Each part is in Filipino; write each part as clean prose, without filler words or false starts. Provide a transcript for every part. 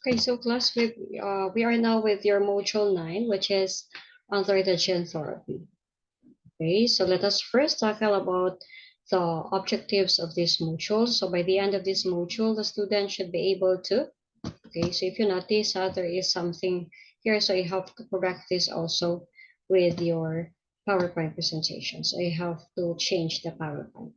Okay, so class, we are now with your module 9, which is under the gene therapy. Okay, so let us first tackle about the objectives of this module. So by the end of this module, the student should be able to, okay, so if you notice, there is something here, so you have to correct this also with your PowerPoint presentation. So you have to change the PowerPoint.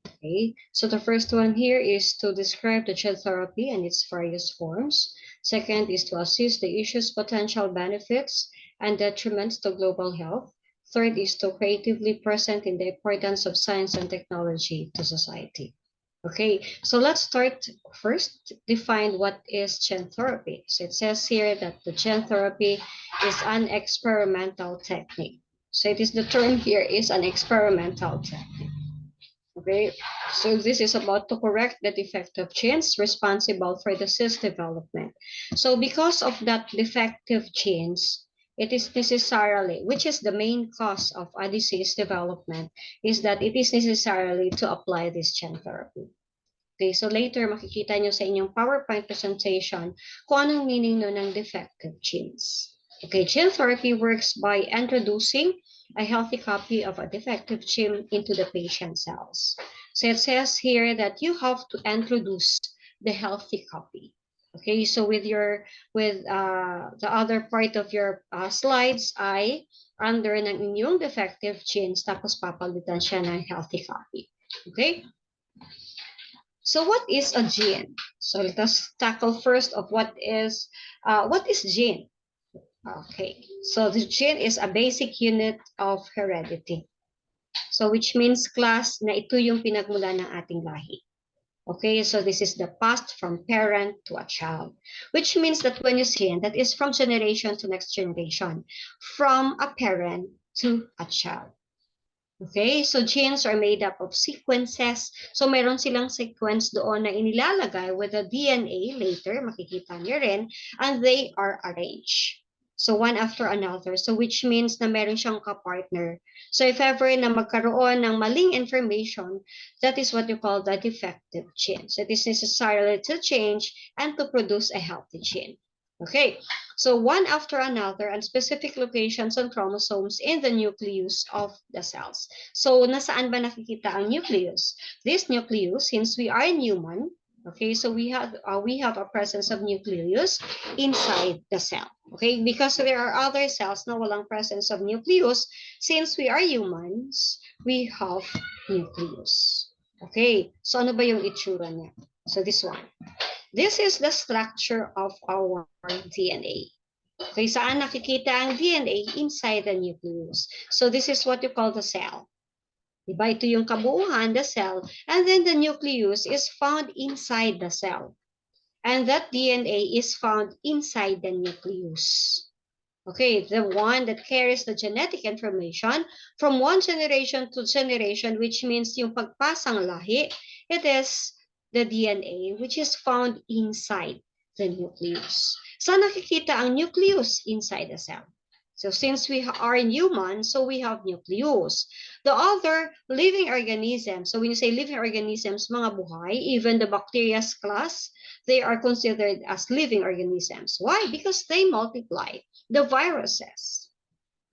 Okay, so the first one here is to describe the gene therapy and its various forms. Second is to assess the issue's potential benefits and detriments to global health. Third is to creatively present in the importance of science and technology to society. Okay, so let's start first, define what is gene therapy. So it says here that the gene therapy is an experimental technique. So it is the term here is an experimental technique. Okay, so this is about to correct the defective genes responsible for disease development. So because of that defective genes, it is necessarily, which is the main cause of a disease development, is that it is necessarily to apply this gene therapy. Okay, so later makikita nyo sa inyong PowerPoint presentation kung anong meaning no ng defective genes. Okay, gene therapy works by introducing a healthy copy of a defective gene into the patient cells. So it says here that you have to introduce the healthy copy. Okay, so with the other part of your slides ay under ng inyong defective genes tapos papalitan siya ng healthy copy. Okay? So what is a gene? So let us tackle first of what is gene? Okay, so the gene is a basic unit of heredity. So which means class na ito yung pinagmula ng ating lahi. Okay, so this is the passed from parent to a child, which means that when you see gene, that is from generation to next generation, from a parent to a child. Okay, so genes are made up of sequences. So meron silang sequence doon na inilalagay with the DNA later, makikita niyo rin, and they are arranged. So one after another. So which means na meron siyang kapartner. So if ever na magkaroon ng maling information, that is what you call the defective gene. So it is necessary to change and to produce a healthy gene. Okay, so one after another and specific locations on chromosomes in the nucleus of the cells. So nasaan ba nakikita ang nucleus? This nucleus, since we are human, okay, so we have a presence of nucleus inside the cell. Okay, because there are other cells na walang presence of nucleus. Since we are humans, we have nucleus. Okay, so ano ba yung itsura niya? So this one. This is the structure of our DNA. Okay, saan nakikita ang DNA? Inside the nucleus. So this is what you call the cell. Diba? Ito yung kabuuan, the cell. And then the nucleus is found inside the cell. And that DNA is found inside the nucleus. Okay, the one that carries the genetic information from one generation to generation, which means yung pagpasang lahi, it is the DNA, which is found inside the nucleus. Saan nakikita ang nucleus? Inside the cell. So since we are humans, so we have nucleus. The other living organisms, so when you say living organisms, mga buhay, even the bacteria class, they are considered as living organisms. Why? Because they multiply. The viruses,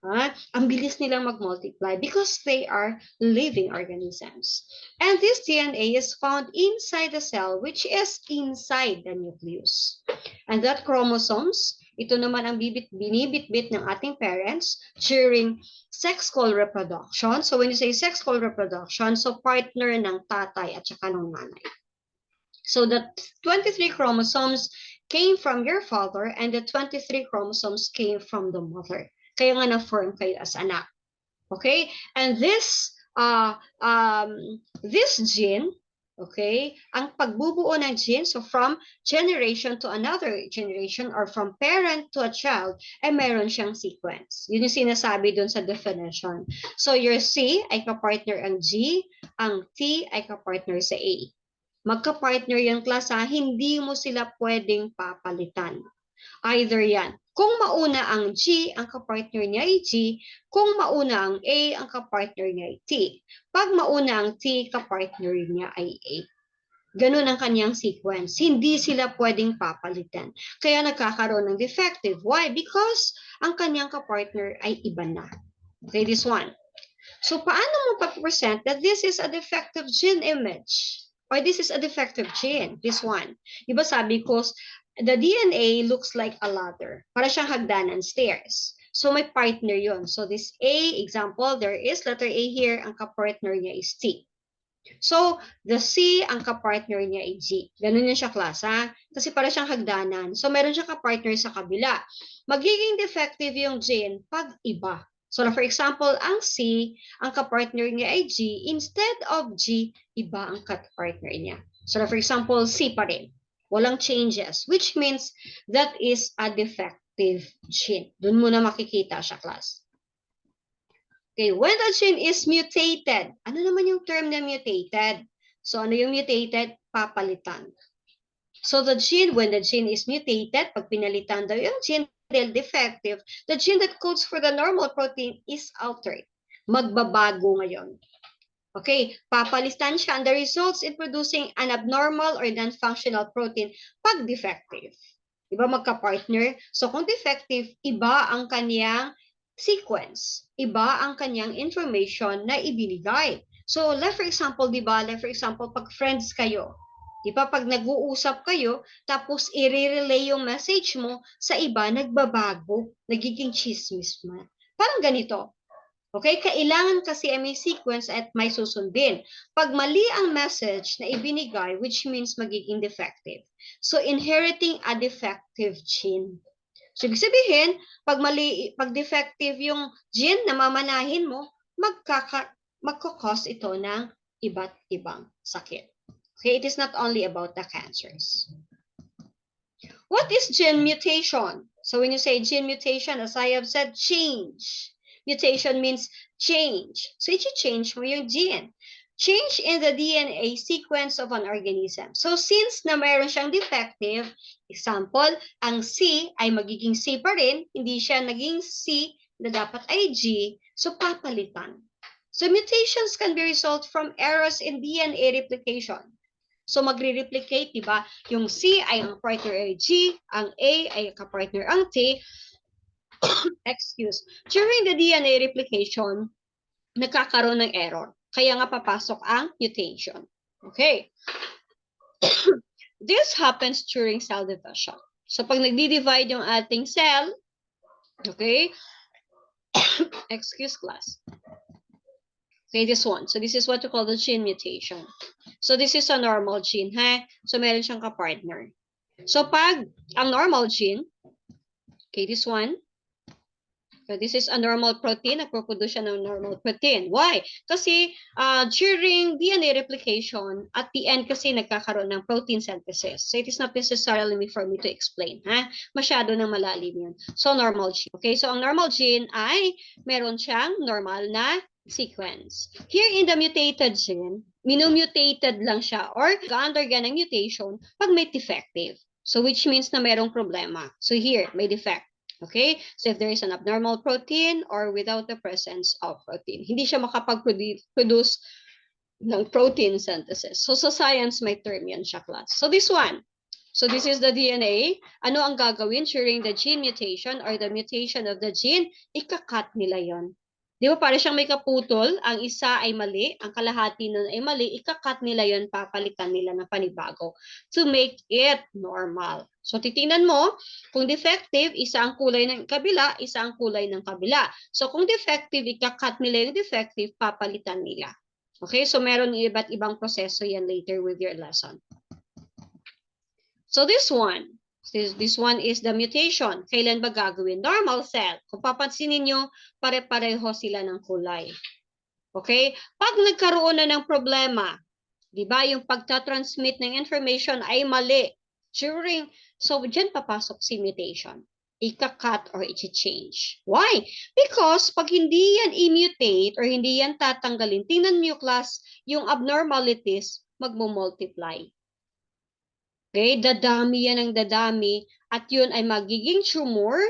ang bilis nilang mag-multiply because they are living organisms. And this DNA is found inside the cell, which is inside the nucleus. And that chromosomes, ito naman ang binibitbit ng ating parents during sex-called reproduction. So when you say sex-called reproduction, so partner ng tatay at saka ng nanay. So the 23 chromosomes came from your father and the 23 chromosomes came from the mother. Kaya nga na-form kayo as anak. Okay? And this gene, okay, ang pagbubuo ng gene, so from generation to another generation or from parent to a child, ay meron siyang sequence. Yun yung sinasabi dun sa definition. So your C ay kapartner ang G, ang T ay kapartner sa A. Magka-partner yung class ha, hindi mo sila pwedeng papalitan. Either yan. Kung mauna ang G, ang kapartner niya ay G. Kung mauna ang A, ang kapartner niya ay T. Pag mauna ang T, kapartner niya ay A. Ganun ang kanyang sequence. Hindi sila pwedeng papalitan. Kaya nagkakaroon ng defective. Why? Because ang kanyang kapartner ay iba na. Okay, this one. So, paano mo pa-present that this is a defective gene image? Or this is a defective gene? This one. Diba sabi ko, the DNA looks like a ladder. Para siyang hagdanan, stairs. So, may partner yon. So, this A, example, there is letter A here. Ang kapartner niya is T. So, the C, ang kapartner niya ay G. Ganun yun siya, class, ha? Kasi para siyang hagdanan. So, meron siya kapartner sa kabila. Magiging defective yung gene pag iba. So, for example, ang C, ang kapartner niya ay G. Instead of G, iba ang kapartner niya. So, for example, C pa rin. Walang changes. Which means that is a defective gene. Doon mo na makikita siya, class. Okay, when the gene is mutated, ano naman yung term na mutated? So, ano yung mutated? Papalitan. So, the gene, when the gene is mutated, pag pinalitan daw yung gene defective, the gene that codes for the normal protein is altered. Magbabago ngayon. Okay, papalitan siya, and the results in producing an abnormal or non-functional protein pag defective. Diba magka-partner? So, kung defective, iba ang kanyang sequence. Iba ang kanyang information na ibinigay. So, like for example, diba, like for example, pag friends kayo, diba, pag nag-uusap kayo, tapos i-relay yung message mo sa iba, nagbabago, nagiging chismis man. Parang ganito. Okay, kailangan kasi ay may sequence at may susundin. Pag mali ang message na ibinigay, which means magiging defective. So, inheriting a defective gene. So, ibig sabihin, pag defective yung gene na mamanahin mo, magkakos ito ng iba't ibang sakit. Okay, it is not only about the cancers. What is gene mutation? So, when you say gene mutation, as I have said, change. Mutation means change. So, i-change mo yung gene. Change in the DNA sequence of an organism. So, since na mayroon siyang defective, example, ang C ay magiging C pa rin, hindi siya naging C na dapat ay G, so papalitan. So, mutations can be result from errors in DNA replication. So, magre-replicate, diba? Yung C ay ang partner ay G, ang A ay kapartner ang T. Excuse. During the DNA replication, nagkakaroon ng error. Kaya nga papasok ang mutation. Okay. This happens during cell division. So, pag nagdi-divide yung ating cell, okay, excuse class. Okay, this one. So, this is what you call the gene mutation. So, this is a normal gene, ha? So, meron siyang kapartner. So, pag ang normal gene, okay, this one, so this is a normal protein, nagpo-produce siya ng normal protein. Why? Kasi during DNA replication, at the end kasi nagkakaroon ng protein synthesis. So it is not necessarily for me to explain. Ha? Masyado nang malalim yun. So normal gene. Okay, so ang normal gene ay meron siyang normal na sequence. Here in the mutated gene, minumutated lang siya or undergo ng mutation pag may defective. So which means na merong problema. So here, may defect. Okay? So if there is an abnormal protein or without the presence of protein, hindi siya makapag-produce ng protein synthesis. So sa science, may term yan siya, class. So this one. So this is the DNA. Ano ang gagawin during the gene mutation or the mutation of the gene? Ika-cut nila yon. Di ba para siyang may kaputol, ang isa ay mali, ang kalahati nun ay mali, ika-cut nila yon, papalitan nila ng panibago to make it normal. So titingnan mo, kung defective, isa ang kulay ng kabila, isa ang kulay ng kabila. So kung defective, ika-cut nila yung defective, papalitan nila. Okay, so meron iba't ibang proseso yan later with your lesson. So this one is the mutation. Kailan ba gagawin? Normal cell. Kung papansinin nyo, pare-pareho sila ng kulay. Okay? Pag nagkaroon na ng problema, di ba, yung pagtatransmit ng information ay mali. So, dyan papasok si mutation. Ika-cut or i-change. Why? Because pag hindi yan i-mutate or hindi yan tatanggalin, tingnan nyo, class, yung abnormalities magmo-multiply. Okay, dadami yan ang dadami at yun ay magiging tumor.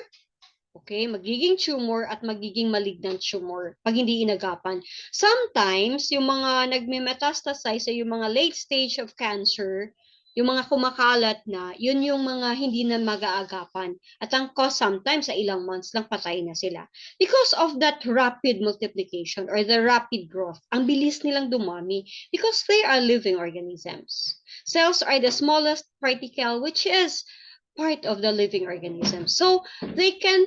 Okay, magiging tumor at magiging malignant tumor pag hindi inagapan. Sometimes, yung mga nagme-metastasize ay yung mga late stage of cancer, yung mga kumakalat na, yun yung mga hindi na mag-aagapan. At ang cause sometimes sa ilang months lang patay na sila. Because of that rapid multiplication or the rapid growth, ang bilis nilang dumami because they are living organisms. Cells are the smallest particle which is part of the living organism. So they can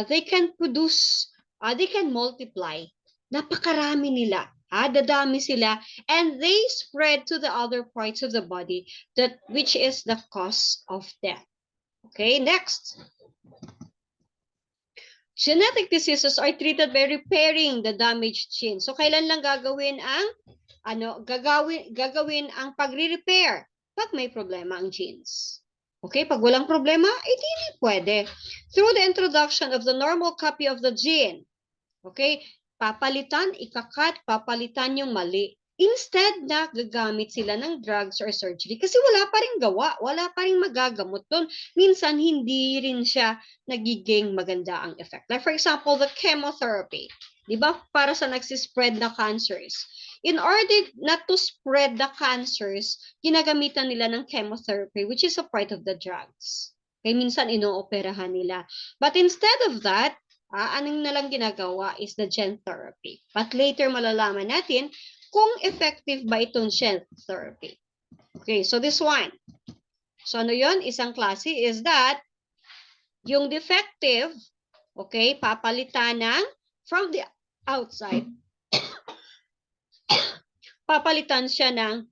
they can produce, they can multiply. Napakarami nila. Dadami sila and they spread to the other parts of the body that which is the cause of death. Okay, next. Genetic diseases are treated by repairing the damaged gene. So kailan lang gagawin ang gagawin ang pagre-repair pag may problema ang genes. Okay, pag walang problema, hindi pwede. Through the introduction of the normal copy of the gene. Okay, papalitan, ikakat, papalitan yung mali. Instead na gagamit sila ng drugs or surgery kasi wala pa rin gawa, wala pa rin magagamot doon. Minsan hindi rin siya nagiging maganda ang effect. Like for example, the chemotherapy. Di ba? Para sa nagsispread na cancers. In order not to spread the cancers, ginagamitan nila ng chemotherapy, which is a part of the drugs. Kaya minsan inooperahan nila. But instead of that, anong nalang ginagawa is the gene therapy. But later malalaman natin kung effective ba itong gene therapy. Okay, so this one. So ano yun? Isang klase is that yung defective, okay, papalitan ng from the outside, papalitan siya ng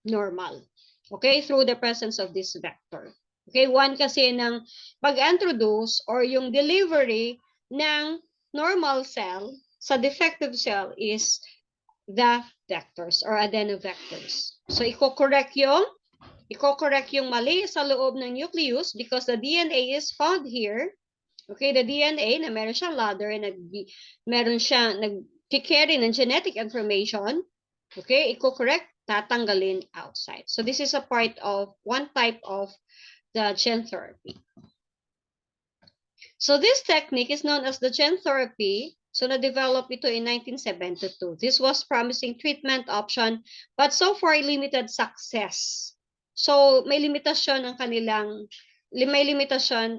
normal. Okay, through the presence of this vector. Okay, one kasi ng pag-introduce or yung delivery ng normal cell sa defective cell is the vectors or adenovectors. So, i-correct yung mali sa loob ng nucleus because the DNA is found here. Okay, the DNA na meron siyang ladder, meron siyang nag-carry ng genetic information. Okay, i-correct, tatanggalin outside. So, this is a part of one type of the gene therapy. So, this technique is known as the gene therapy. So, na-develop ito in 1972. This was promising treatment option, but so far, limited success. So, may limitasyon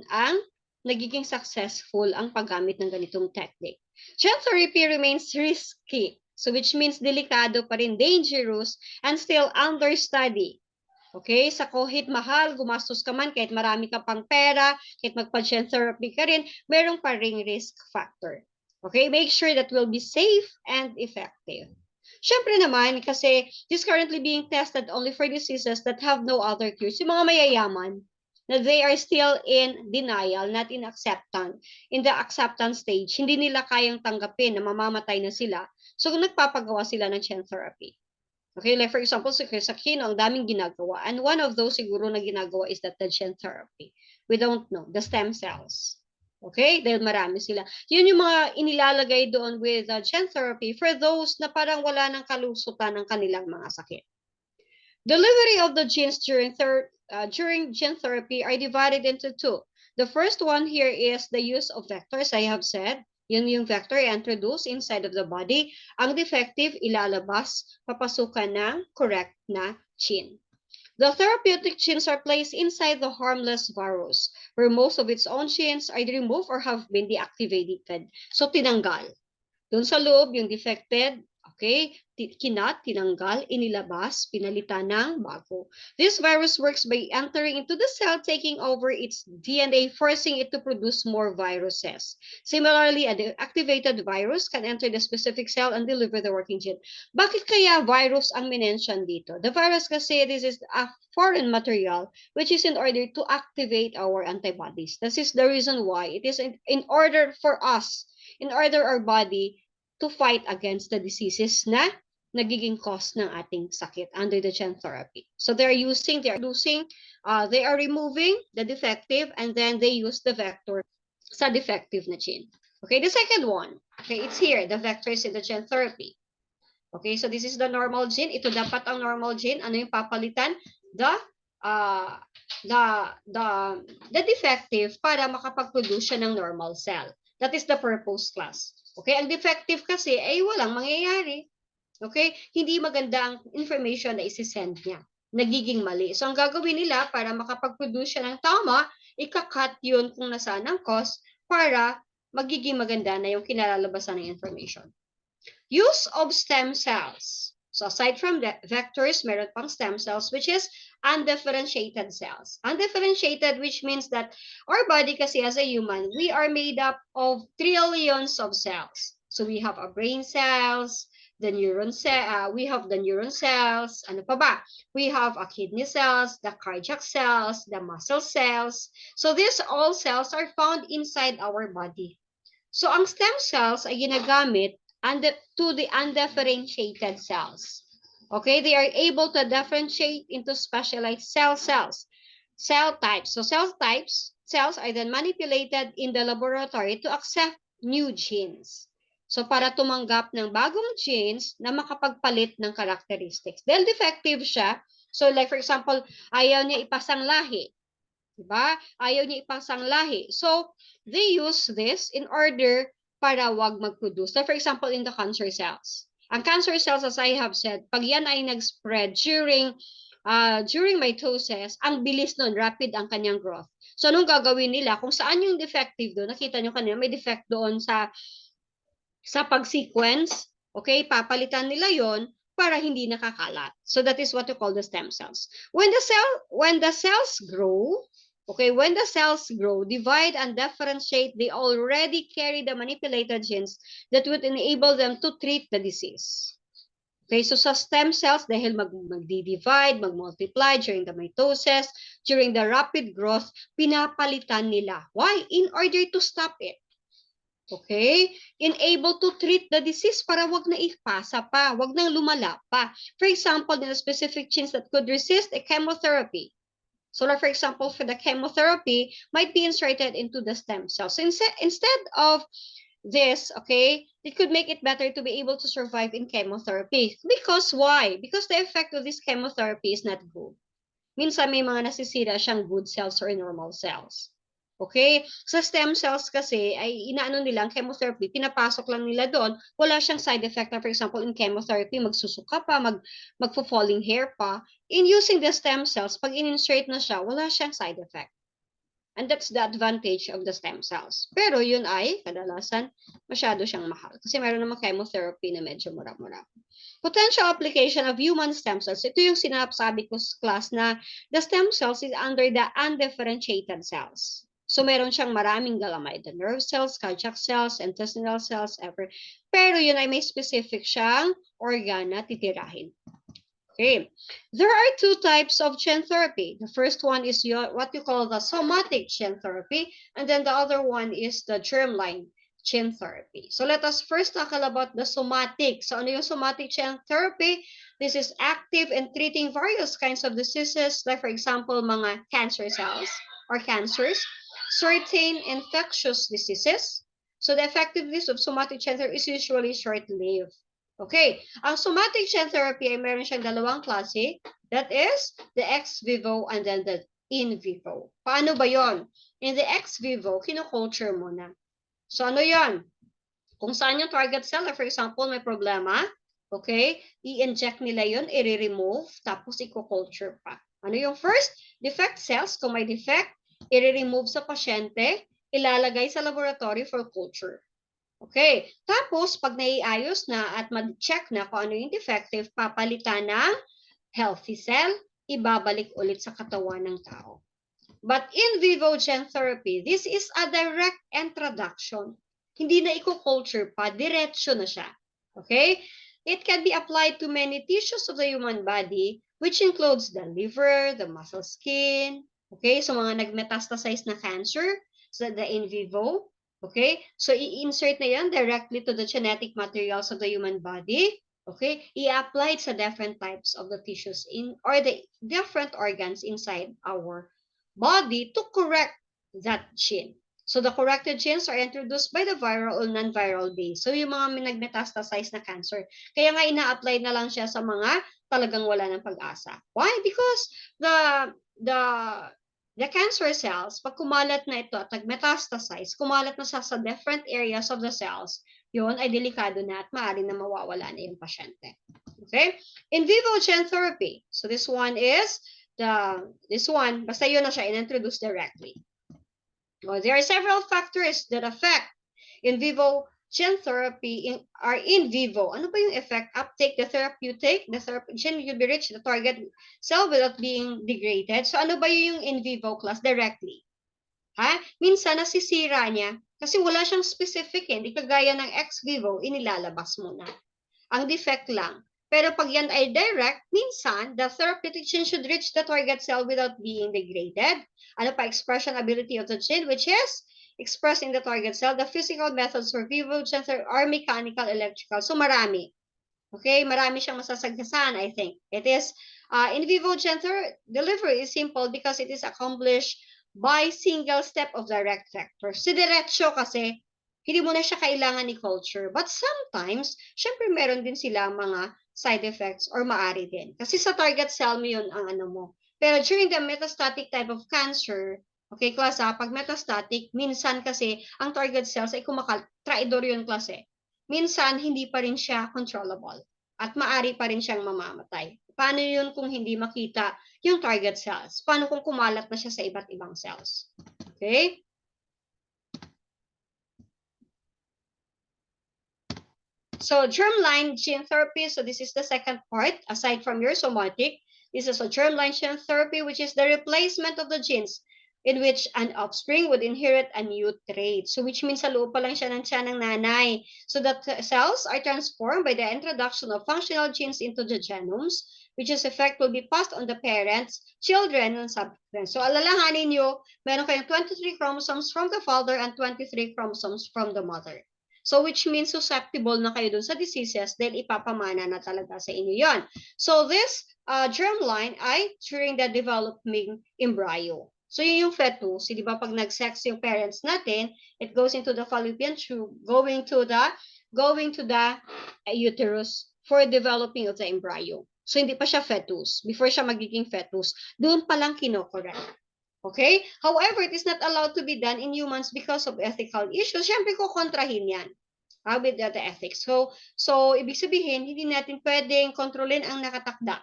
ang nagiging successful ang paggamit ng ganitong technique. Gene therapy remains risky. So, which means delikado pa rin, dangerous, and still under study. Okay? Sa kahit mahal, gumastos ka man, kahit marami ka pang pera, kahit magpa-gene therapy ka rin, merong pa ring risk factor. Okay? Make sure that will be safe and effective. Siyempre naman, kasi this currently being tested only for diseases that have no other cures. Yung mga mayayaman, na they are still in denial, not in acceptance. In the acceptance stage, hindi nila kayang tanggapin na mamamatay na sila. So, nagpapagawa sila ng gene therapy. Okay, like for example, sa Kino, ang daming ginagawa. And one of those siguro na ginagawa is that the gene therapy. We don't know. The stem cells. Okay, dahil marami sila. Yun yung mga inilalagay doon with gene therapy for those na parang wala ng kalusutan ng kanilang mga sakit. Delivery of the genes during gene therapy are divided into two. The first one here is the use of vectors, I have said. Yun yung vector introduced inside of the body. Ang defective, ilalabas, papasukan ng correct na gene. The therapeutic genes are placed inside the harmless virus, where most of its own genes are removed or have been deactivated. So, tinanggal. Doon sa loob, yung defected, okay, tinanggal, inilabas, pinalitan ng bago. This virus works by entering into the cell, taking over its DNA, forcing it to produce more viruses. Similarly, a deactivated virus can enter the specific cell and deliver the working gene. Bakit kaya virus ang minention dito? The virus kasi, this is a foreign material which is in order to activate our antibodies. This is the reason why it is in order for us, in order our body to fight against the diseases na nagiging cause ng ating sakit under the gene therapy. So they are removing the defective and then they use the vector sa defective na gene. Okay, the second one. Okay, it's here, the vectors in the gene therapy. Okay, so this is the normal gene. Ito dapat ang normal gene. Ano yung papalitan? The the defective para makapag-produce siya ng normal cell. That is the purpose class. Okay? Ang defective kasi ay walang mangyayari. Okay? Hindi maganda ang information na isi-send niya. Nagiging mali. So, ang gagawin nila para makapag-produce siya ng tama, ika-cut yun kung nasaan ang cause para magiging maganda na yung kinalalabasan ng information. Use of stem cells. So, aside from the vectors, meron pang stem cells, which is undifferentiated cells. Undifferentiated, which means that our body kasi as a human, we are made up of trillions of cells. So, we have a brain cells, the neuron cell, we have the neuron cells, ano pa ba? We have a kidney cells, the cardiac cells, the muscle cells. So, these all cells are found inside our body. So, ang stem cells ay ginagamit to the undifferentiated cells. Okay, they are able to differentiate into specialized cells, cell types. So cells are then manipulated in the laboratory to accept new genes. So para tumanggap ng bagong genes na makapagpalit ng characteristics. Dahil defective siya, so like for example, ayaw niya ipasang lahi. Diba? Ayaw niya ipasang lahi. So they use this in order para wag mag-produce. So for example, in the cancer cells. Ang cancer cells, as I have said, pag yan ay nag-spread during mitosis, ang bilis nun, rapid ang kanyang growth. So anong gagawin nila? Kung saan yung defective doon, nakita nyo kanina, may defect doon sa pag-sequence, okay, papalitan nila yon para hindi nakakalat. So that is what you call the stem cells. When the cells grow, okay, when the cells grow, divide and differentiate, they already carry the manipulated genes that would enable them to treat the disease. Okay, so sa stem cells, dahil mag-divide, mag-multiply during the mitosis, during the rapid growth, pinapalitan nila. Why? In order to stop it. Okay? Enable to treat the disease para wag na ipasa pa, wag nang lumala pa. For example, there are specific genes that could resist a chemotherapy. So, like for example, for the chemotherapy, might be inserted into the stem cells. So, instead of this, okay, it could make it better to be able to survive in chemotherapy. Because why? Because the effect of this chemotherapy is not good. Minsan may mga nasisira siyang good cells or normal cells. Okay? Sa stem cells kasi, ay inaano nila ang chemotherapy, pinapasok lang nila doon, wala siyang side effect na, for example, in chemotherapy, magsusuka pa, magfo-falling hair pa. In using the stem cells, pag in-insert na siya, wala siyang side effect. And that's the advantage of the stem cells. Pero yun ay, kadalasan, masyado siyang mahal. Kasi meron namang chemotherapy na medyo mura-mura. Potential application of human stem cells. Ito yung sinasabi ko sa class na the stem cells is under the undifferentiated cells. So, meron siyang maraming galamay. The nerve cells, cardiac cells, intestinal cells, pero yun ay may specific siyang organ na titirahin. Okay. There are two types of gene therapy. The first one is what you call the somatic gene therapy, and then the other one is the germline gene therapy. So let us first talk about the somatic. So ano yung somatic gene therapy? This is active in treating various kinds of diseases, like for example, mga cancer cells or cancers, certain infectious diseases. So the effectiveness of somatic gene therapy is usually short-lived. Okay, ang somatic gene therapy ay meron siyang dalawang klase. That is the ex vivo and then the in vivo. Paano ba yon? In the ex vivo, kino-culture mo na. So ano yon? Kung saan yung target cell, for example, may problema, okay, i-inject nila yon, i-remove, tapos i-culture pa. Ano yung first? Defect cells, kung may defect, i-remove sa pasyente, ilalagay sa laboratory for culture. Okay, tapos pag naiayos na at mag-check na kung ano yung defective, papalitan ng healthy cell, ibabalik ulit sa katawan ng tao. But in vivo gene therapy, this is a direct introduction. Hindi na i-culture pa, diretso na siya. Okay? It can be applied to many tissues of the human body, which includes the liver, the muscle skin, okay? So mga nag-metastasize na cancer, so the in vivo, okay? So i-insert na yan directly to the genetic materials of the human body, okay? I-apply sa different types of the tissues or the different organs inside our body to correct that gene. So the corrected genes are introduced by the viral or non-viral base. So yung mga nag-metastasize na cancer. Kaya nga ina-apply na lang siya sa mga talagang wala ng pag-asa. Why? Because the the cancer cells, pag kumalat na ito at nag-metastasize, kumalat na sa different areas of the cells, yun ay delikado na at maaari na mawawala na yung pasyente. Okay? In vivo gene therapy. So this one is basta yun na siya in-introduce directly. Well, there are several factors that affect in vivo gene therapy are in vivo. Ano ba yung effect? Uptake, the therapeutic, the gene will be reach the target cell without being degraded. So ano ba yung in vivo class? Directly. Ha? Minsan nasisira niya kasi wala siyang specific hindi kagaya ng ex vivo, inilalabas muna. Ang defect lang. Pero pag yan ay direct, minsan, the therapeutic gene should reach the target cell without being degraded. Ano pa? Expression ability of the gene, which is expressed in the target cell. The physical methods for vivo gene are mechanical, electrical. So, marami. Okay? Marami siyang masasagdasan, I think. It is, in vivo gene delivery is simple because it is accomplished by single step of direct vector. Si diretsyo kasi, hindi mo na siya kailangan ni culture. But sometimes, syempre meron din sila mga side effects or maari din. Kasi sa target cell mo yun ang ano mo. Pero during the metastatic type of cancer, okay, klase, pag metastatic, minsan kasi ang target cells ay traidor yun klase. Minsan, hindi pa rin siya controllable. At maari pa rin siyang mamamatay. Paano yun kung hindi makita yung target cells? Paano kung kumalat na siya sa iba't ibang cells? Okay? So germline gene therapy, so this is the second part, aside from your somatic, this is a germline gene therapy, which is the replacement of the genes in which an offspring would inherit a new trait. So which means sa loob pa lang siya ng tiyan ng nanay. So that cells are transformed by the introduction of functional genes into the genomes, which is effect will be passed on the parents, children, and subsequent. So alalahanin nyo, meron kayong 23 chromosomes from the father and 23 chromosomes from the mother. So which means susceptible na kayo dun sa diseases dahil ipapamana na talaga sa inyo yon. So this germline ay during the developing embryo. So yun yung fetus, di ba pag nag-sex yung parents natin, it goes into the fallopian tube, going to the uterus for developing of the embryo. So hindi pa siya fetus. Before siya magiging fetus, doon pa lang kinokorrect. Okay? However, it is not allowed to be done in humans because of ethical issues. Siyempre, kukontrahin yan. With the ethics. So, ibig sabihin, hindi natin pwedeng kontrolin ang nakatakda.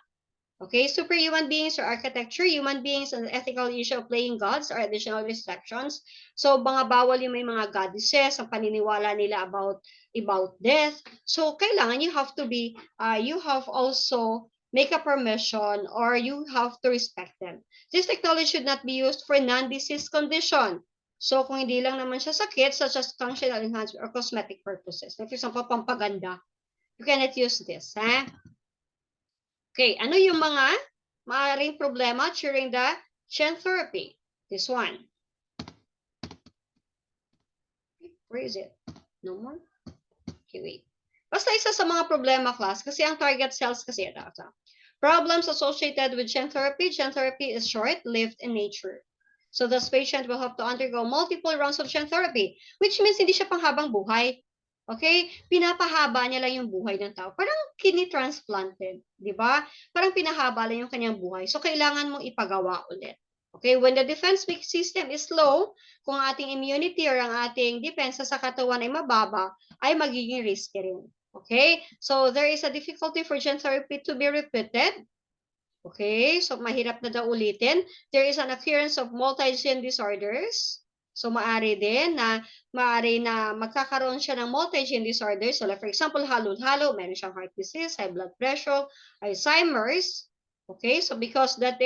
Okay? Superhuman beings or architecture, human beings, and ethical issue of playing gods or additional restrictions. So, mga bawal yung may mga goddesses, ang paniniwala nila about death. So, kailangan you have to be, you have also make a permission or you have to respect them. This technology should not be used for non-disease condition. So, kung hindi lang naman siya sakit, such as functional enhancement or cosmetic purposes. For example, pampaganda, you cannot use this. Okay, ano yung mga maaaring problema during the gene therapy? This one. Where is it? No more? Okay, wait. Basta isa sa mga problema, class, kasi ang target cells kasi ito. Problems associated with gene therapy is short-lived in nature. So this patient will have to undergo multiple rounds of gene therapy, which means hindi siya panghabang buhay. Okay? Pinapahaba niya lang yung buhay ng tao. Parang kidney transplanted, di ba? Parang pinahaba lang yung kanyang buhay. So kailangan mong ipagawa ulit. Okay? When the defense system is low, kung ating immunity or ang ating depensa sa katawan ay mababa, ay magiging risky rin. Okay? So, there is a difficulty for gene therapy to be repeated. Okay? So, mahirap na daw ulitin. There is an occurrence of multi-gene disorders. So, maari na magkakaroon siya ng multi-gene disorders. So, like for example, halo-halo, meron siyang heart disease, high blood pressure, Alzheimer's. Okay? So, because that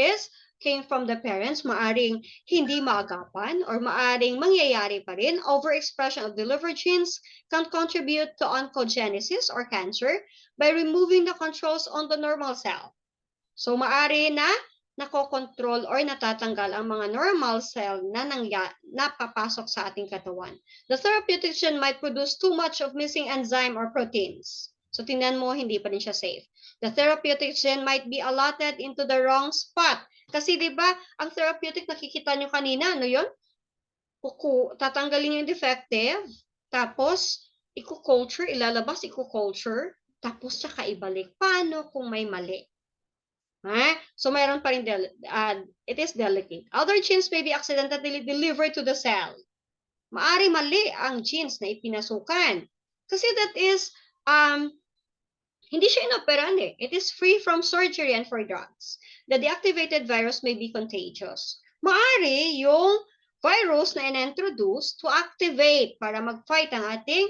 came from the parents, maaring hindi maagapan or maaring mangyayari pa rin. Overexpression of the liver genes can contribute to oncogenesis or cancer by removing the controls on the normal cell. So maari na nakokontrol or natatanggal ang mga normal cell na napapasok sa ating katawan. The therapeutic gene might produce too much of missing enzyme or proteins. So tingnan mo, hindi pa rin siya safe. The therapeutic gene might be allotted into the wrong spot. Kasi 'di ba, ang therapeutic nakikita nyo kanina, ano 'yon? Tatanggalin yung defective, tapos ilalabas, tapos tsaka ibalik. Paano kung may mali? So mayroon pa rin it is delicate. Other genes may be accidentally delivered to the cell. Maari mali ang genes na ipinasukan. Kasi that is, hindi siya inoperan eh. It is free from surgery and for drugs. The deactivated virus may be contagious. Maari yung virus na in-introduce to activate para mag-fight ang ating